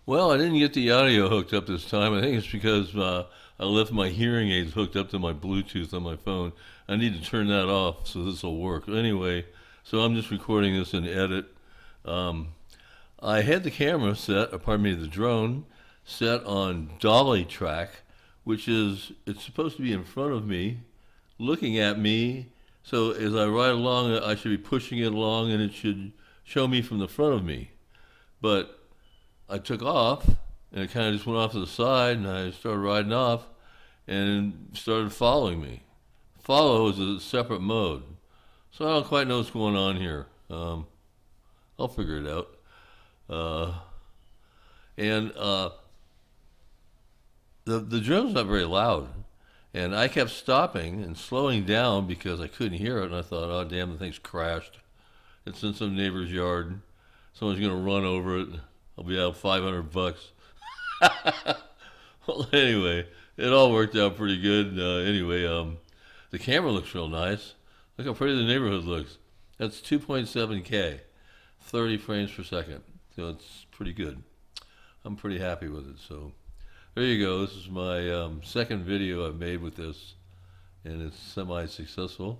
Well, I didn't get the audio hooked up this time. I think it's because I left my hearing aids hooked up to my Bluetooth on my phone. I need to turn that off so this will work. Anyway, so I'm just recording this in edit. Um, I had the camera set, or pardon me, the drone set on Dolly track, which is, it's supposed to be in front of me, looking at me. So as I ride along, I should be pushing it along and it should show me from the front of me. But I took off and it kind of just went off to the side and I started riding off and it started following me. Follow is a separate mode. So I don't quite know what's going on here. I'll figure it out. Uh, and the drone's not very loud. And I kept stopping and slowing down because I couldn't hear it. And I thought, oh, damn, the thing's crashed. It's in some neighbor's yard. Someone's going to run over it. I'll be out $500. Well, anyway, it all worked out pretty good. Anyway, the camera looks real nice. Look how pretty the neighborhood looks. That's 2.7K, 30 frames per second. So it's pretty good. I'm pretty happy with it. So there you go. This is my second video I've made with this, and it's semi-successful,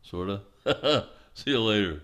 sort of. See you later.